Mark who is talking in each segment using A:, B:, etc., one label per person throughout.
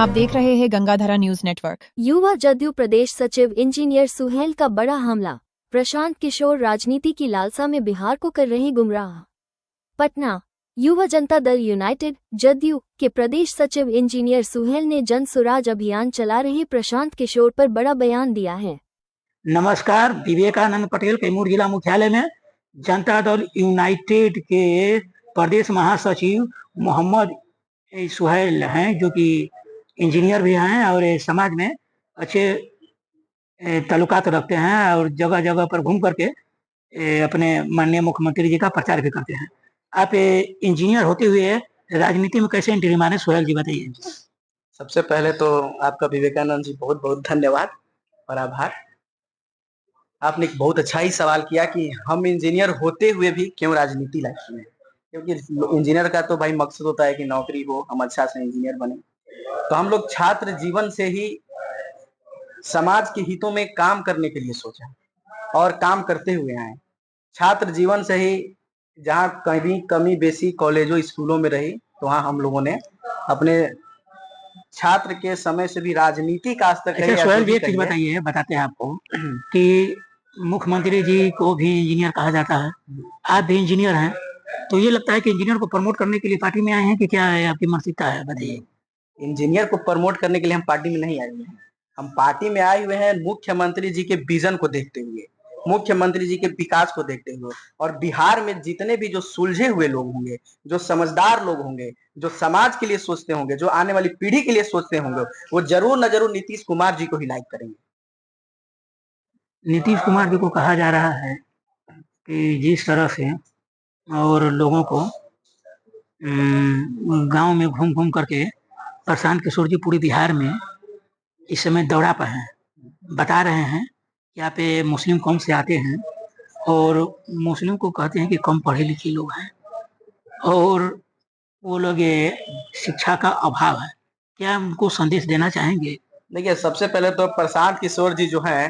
A: आप देख रहे हैं गंगाधरा न्यूज नेटवर्क।
B: युवा जदयू प्रदेश सचिव इंजीनियर सुहेल का बड़ा हमला। प्रशांत किशोर राजनीति की लालसा में बिहार को कर रहे गुमराह। पटना। युवा जनता दल यूनाइटेड जदयू के प्रदेश सचिव इंजीनियर सुहेल ने जन सुराज अभियान चला रहे प्रशांत किशोर पर बड़ा बयान दिया है।
C: नमस्कार। विवेकानंद पटेल कैमूर जिला मुख्यालय में जनता दल यूनाइटेड के प्रदेश महासचिव मोहम्मद सुहेल हैं, जो कि इंजीनियर भी हैं और समाज में अच्छे ताल्लुकात रखते हैं और जगह जगह पर घूम करके अपने माननीय मुख्यमंत्री जी का प्रचार भी करते हैं। आप इंजीनियर होते हुए राजनीति में कैसे एंट्री मारे, सुहेल जी बताइए।
D: सबसे पहले तो आपका विवेकानंद जी बहुत बहुत धन्यवाद और आभार। आपने एक बहुत अच्छा ही सवाल किया कि हम इंजीनियर होते हुए भी क्यों राजनीति लाइफ में, क्योंकि इंजीनियर का तो भाई मकसद होता है कि नौकरी हो, हम अच्छा से इंजीनियर बने। तो हम लोग छात्र जीवन से ही समाज के हितों में काम करने के लिए सोचा और काम करते हुए आए। छात्र जीवन से ही जहाँ कभी कमी बेसी कॉलेजों स्कूलों में रही, तो वहाँ हम लोगों ने अपने छात्र के समय से भी राजनीति का स्तर
C: बताइए, बताते हैं आपको कि मुख्यमंत्री जी को भी इंजीनियर कहा जाता है, आप भी इंजीनियर हैं, तो ये लगता है कि इंजीनियर को प्रमोट करने के लिए पार्टी में आए हैं कि क्या है, आपकी मानसिकता है, बताइए।
D: इंजीनियर को प्रमोट करने के लिए हम पार्टी में नहीं आए हुए हैं। हम पार्टी में आए हुए हैं मुख्यमंत्री जी के विजन को देखते हुए, मुख्यमंत्री जी के विकास को देखते हुए, और बिहार में जितने भी जो सुलझे हुए लोग होंगे, जो समझदार लोग होंगे, जो समाज के लिए सोचते होंगे, जो आने वाली पीढ़ी के लिए सोचते होंगे, वो जरूर न जरूर नीतीश कुमार जी को ही लाइक करेंगे।
C: नीतीश कुमार जी को कहा जा रहा है कि जिस तरह से और लोगों को गांव में घूम घूम करके प्रशांत किशोर जी पूरे बिहार में इस समय दौड़ा पर हैं, बता रहे हैं कि यहाँ पे मुस्लिम कौम से आते हैं और मुस्लिम को कहते हैं कि कम पढ़े लिखे लोग हैं और वो लोग शिक्षा का अभाव है। क्या उनको संदेश देना चाहेंगे?
D: देखिए, सबसे पहले तो प्रशांत किशोर जी जो हैं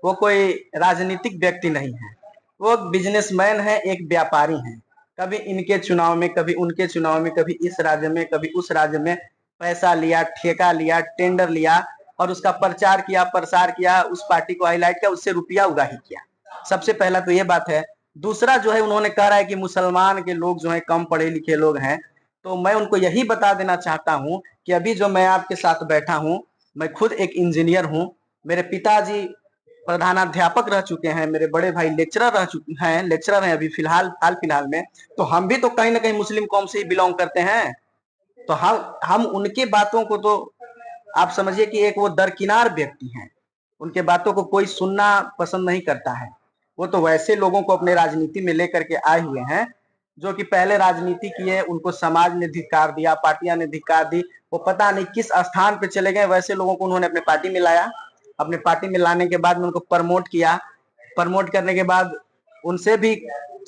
D: वो कोई राजनीतिक व्यक्ति नहीं है, वो बिजनेसमैन है, एक व्यापारी हैं। कभी इनके चुनाव में, कभी उनके चुनाव में, कभी इस राज्य में, कभी उस राज्य में पैसा लिया, ठेका लिया, टेंडर लिया और उसका प्रचार किया, प्रसार किया, उस पार्टी को हाईलाइट किया, उससे रुपया उगाही किया। सबसे पहला तो ये बात है। दूसरा जो है, उन्होंने कहा है कि मुसलमान के लोग जो है कम पढ़े लिखे लोग हैं, तो मैं उनको यही बता देना चाहता हूँ कि अभी जो मैं आपके साथ बैठा हूँ, मैं खुद एक इंजीनियर हूँ। मेरे पिताजी प्रधानाध्यापक रह चुके हैं, मेरे बड़े भाई लेक्चरर रह चुके हैं, लेक्चरर हैं अभी हाल फिलहाल में। तो हम भी तो कहीं ना कहीं मुस्लिम कौम से ही बिलोंग करते हैं। तो हम उनके बातों को तो आप समझिए कि एक वो दरकिनार व्यक्ति हैं, उनके बातों को कोई सुनना पसंद नहीं करता है। वो तो वैसे लोगों को अपने राजनीति में लेकर के आए हुए हैं जो कि पहले राजनीति किए, उनको समाज ने धिक्कार दिया, पार्टियां ने धिक्कार दी, वो पता नहीं किस स्थान पे चले गए। वैसे लोगों को उन्होंने अपने पार्टी में लाया, अपने पार्टी में लाने के बाद में उनको प्रमोट किया, प्रमोट करने के बाद उनसे भी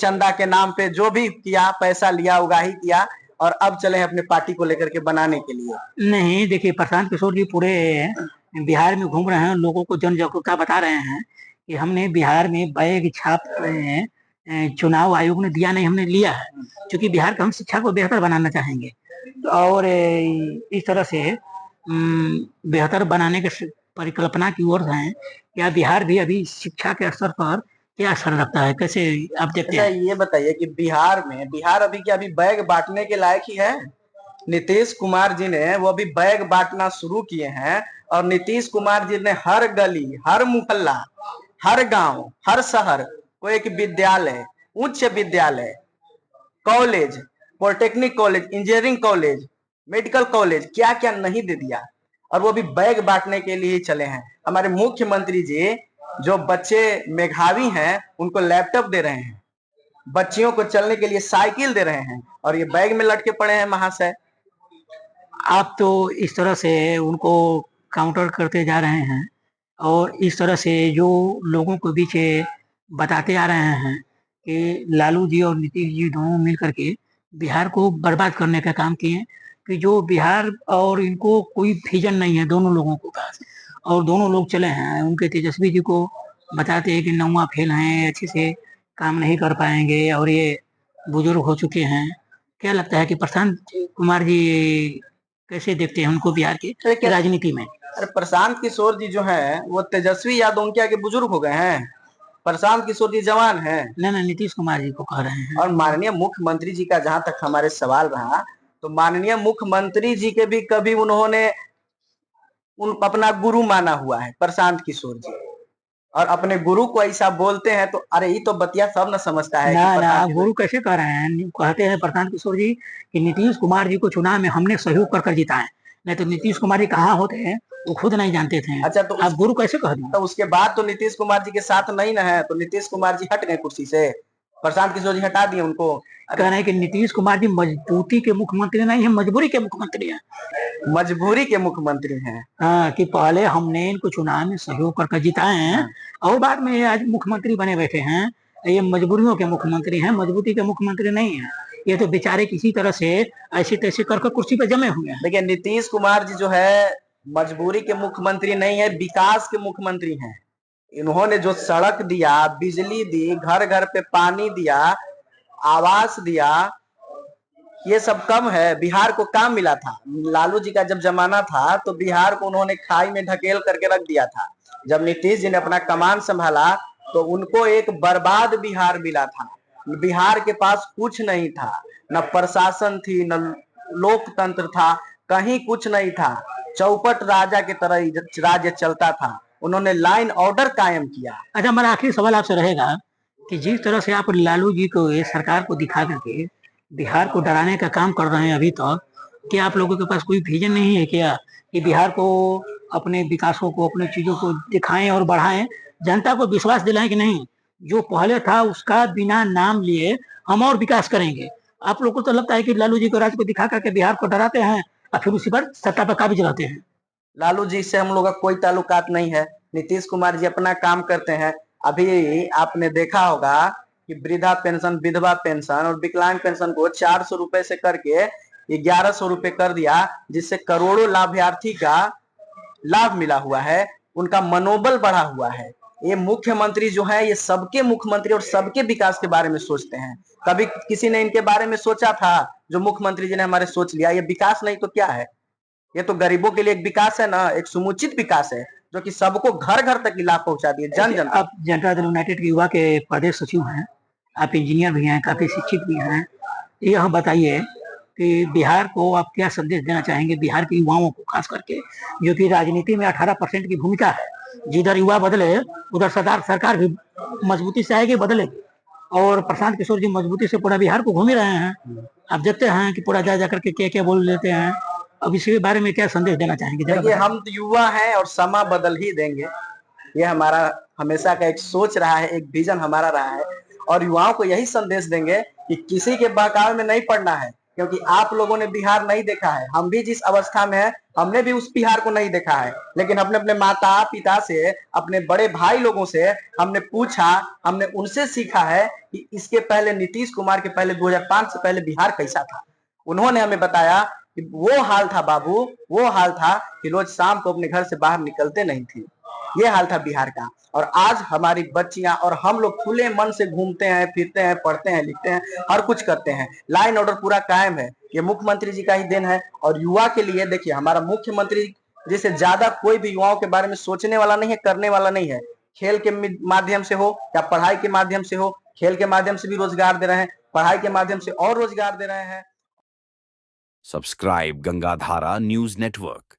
D: चंदा के नाम पे जो भी किया, पैसा लिया, उगाही किया, और अब चले हैं अपने पार्टी को लेकर के बनाने के लिए।
C: नहीं, देखिए, प्रशांत किशोर जी पूरे बिहार में घूम रहे हैं, लोगों को जन जागरूकता बता रहे हैं कि हमने बिहार में बैग छाप चुनाव आयोग ने दिया नहीं, हमने लिया है, क्योंकि बिहार का हम शिक्षा को बेहतर बनाना चाहेंगे और इस तरह से बेहतर बनाने के परिकल्पना की ओर हैं। क्या बिहार भी अभी शिक्षा के स्तर पर क्या असर रखता है, कैसे आप देखते हैं?
D: ये बताइए कि बिहार अभी क्या अभी बैग बांटने के लायक ही है? नीतीश कुमार जी ने वो अभी बैग बांटना शुरू किए हैं, और नीतीश कुमार जी ने हर गली, हर मोहल्ला, हर गांव, हर शहर को एक विद्यालय, उच्च विद्यालय, college, polytechnic college, engineering college, medical college, क्या क्या नहीं दे दिया। और वो भी बैग बांटने के लिए चले हैं। हमारे मुख्यमंत्री जी जो बच्चे मेधावी हैं उनको लैपटॉप दे रहे हैं, बच्चियों को चलने के लिए साइकिल दे रहे हैं, और ये बैग में लटके पड़े हैं महाशय।
C: आप तो इस तरह से उनको काउंटर करते जा रहे हैं और इस तरह से जो लोगों को बीच बताते आ रहे हैं कि लालू जी और नीतीश जी दोनों मिल करके बिहार को बर्बाद करने का काम किए, कि जो बिहार और इनको कोई विजन नहीं है दोनों लोगों को पास, और दोनों लोग चले हैं उनके तेजस्वी जी को बताते हैं कि नौवां फेल हैं, अच्छे से काम नहीं कर पाएंगे और ये बुजुर्ग हो चुके हैं। क्या लगता है कि प्रशांत कुमार जी कैसे देखते हैं उनको बिहार की
D: लेकिन
C: राजनीति में?
D: अरे प्रशांत किशोर जी जो हैं वो तेजस्वी यादव उनके आगे बुजुर्ग हो गए हैं। प्रशांत किशोर जी जवान हैं।
C: नहीं नहीं, नीतीश कुमार जी को कह रहे हैं।
D: और माननीय मुख्यमंत्री जी का जहां तक हमारे सवाल रहा, तो माननीय मुख्यमंत्री जी के भी कभी उन्होंने अपना गुरु माना हुआ है प्रशांत किशोर जी, और अपने गुरु को ऐसा बोलते हैं तो अरे ये तो बतिया सब न समझता है
C: ना
D: कि
C: ना,
D: प्रशांत
C: गुरु कैसे कह रहे हैं? कहते हैं प्रशांत किशोर जी कि नीतीश कुमार जी को चुनाव में हमने सहयोग कर जिताए, नहीं तो नीतीश कुमार जी कहाँ होते हैं वो खुद नहीं जानते थे।
D: अच्छा, तो
C: आप गुरु कैसे कह दिए?
D: तो उसके बाद तो नीतीश कुमार जी के साथ नहीं ना है, तो नीतीश कुमार जी हट गए कुर्सी से, प्रशांत किशोर जी हटा दिए उनको।
C: कह रहे हैं कि नीतीश कुमार जी मजबूती के मुख्यमंत्री नहीं है, मजबूरी के मुख्यमंत्री हैं।
D: मजबूरी के मुख्यमंत्री हैं।
C: हाँ, कि पहले हमने इनको चुनाव में सहयोग कर जिताए हैं और बाद में ये आज मुख्यमंत्री बने बैठे हैं। ये मजबूरियों के मुख्यमंत्री हैं, मजबूती के मुख्यमंत्री नहीं है। ये तो बेचारे किसी तरह से ऐसे तैसे कर कुर्सी पर जमे हुए हैं।
D: देखिए नीतीश कुमार जी जो है मजबूरी के मुख्यमंत्री नहीं है, विकास के मुख्यमंत्री हैं। इन्होंने जो सड़क दिया, बिजली दी, घर घर पे पानी दिया, आवास दिया, ये सब कम है। बिहार को काम मिला था। लालू जी का जब जमाना था तो बिहार को उन्होंने खाई में ढकेल करके रख दिया था। जब नीतीश जी ने अपना कमान संभाला तो उनको एक बर्बाद बिहार मिला था। बिहार के पास कुछ नहीं था, न प्रशासन थी, न लोकतंत्र था, कहीं कुछ नहीं था। चौपट राजा की तरह राज्य चलता था। उन्होंने लाइन ऑर्डर कायम किया।
C: अच्छा, हमारा आखिरी सवाल आपसे रहेगा कि जिस तरह से आप लालू जी को ये सरकार को दिखा करके बिहार को डराने का काम कर रहे हैं अभी तक, क्या आप लोगों के पास कोई विजन नहीं है क्या कि बिहार को अपने विकासों को, अपने चीजों को दिखाएं और बढ़ाएं, जनता को विश्वास दिलाएं कि नहीं जो पहले था उसका बिना नाम लिए हम और विकास करेंगे? आप लोगों को तो लगता है कि लालू जी को राज्य को दिखा करके बिहार को डराते हैं और फिर उसी पर सत्ता पर काबिज रहते हैं।
D: लालू जी से हम लोग का कोई ताल्लुकात नहीं है। नीतीश कुमार जी अपना काम करते हैं। अभी आपने देखा होगा कि वृद्धा पेंशन, विधवा पेंशन और विकलांग पेंशन को 400 रुपए से करके 1100 रुपए कर दिया, जिससे करोड़ों लाभार्थी का लाभ मिला हुआ है, उनका मनोबल बढ़ा हुआ है। ये मुख्यमंत्री जो है ये सबके मुख्यमंत्री और सबके विकास के बारे में सोचते हैं। कभी किसी ने इनके बारे में सोचा था? जो मुख्यमंत्री जी ने हमारे सोच लिया। ये विकास नहीं तो क्या है? ये तो गरीबों के लिए एक विकास है ना, एक समुचित विकास है जो कि सबको घर घर तक लाभ पहुंचा दिए, जन जन।
C: आप जनता दल यूनाइटेड के युवा के प्रदेश सचिव हैं, आप इंजीनियर भी हैं, काफी शिक्षित भी हैं। यह बताइए कि बिहार को आप क्या संदेश देना चाहेंगे, बिहार के युवाओं को खास करके, जो कि राजनीति में 18% की भूमिका है। जिधर युवा बदले उधर सरकार भी मजबूती से आएगी, बदलेगी। और प्रशांत किशोर जी मजबूती से पूरा बिहार को घूम ही रहे हैं। आप देखते हैं कि पूरा जा करके क्या बोल लेते हैं। अब इसके बारे में क्या संदेश देना चाहेंगे?
D: देखिए हम तो युवा हैं और समा बदल ही देंगे। ये हमारा हमेशा का एक सोच रहा है, एक विजन हमारा रहा है। और युवाओं को यही संदेश देंगे कि किसी के बहकावे में नहीं पड़ना है, क्योंकि आप लोगों ने बिहार नहीं देखा है। हम भी जिस अवस्था में है हमने भी उस बिहार को नहीं देखा है, लेकिन हमने अपने माता पिता से, अपने बड़े भाई लोगों से हमने पूछा, हमने उनसे सीखा है कि इसके पहले नीतीश कुमार के पहले 2005 से पहले बिहार कैसा था। उन्होंने हमें बताया कि वो हाल था बाबू, वो हाल था कि रोज शाम को अपने घर से बाहर निकलते नहीं थे। ये हाल था बिहार का। और आज हमारी बच्चियां और हम लोग खुले मन से घूमते हैं, फिरते हैं, पढ़ते हैं, लिखते हैं, हर कुछ करते हैं। लाइन ऑर्डर पूरा कायम है। ये मुख्यमंत्री जी का ही देन है। और युवा के लिए देखिए, हमारा मुख्यमंत्री जी से ज्यादा कोई भी युवाओं के बारे में सोचने वाला नहीं है, करने वाला नहीं है। खेल के माध्यम से हो या पढ़ाई के माध्यम से हो, खेल के माध्यम से भी रोजगार दे रहे हैं, पढ़ाई के माध्यम से और रोजगार दे रहे हैं।
E: Subscribe Gangadhara news network.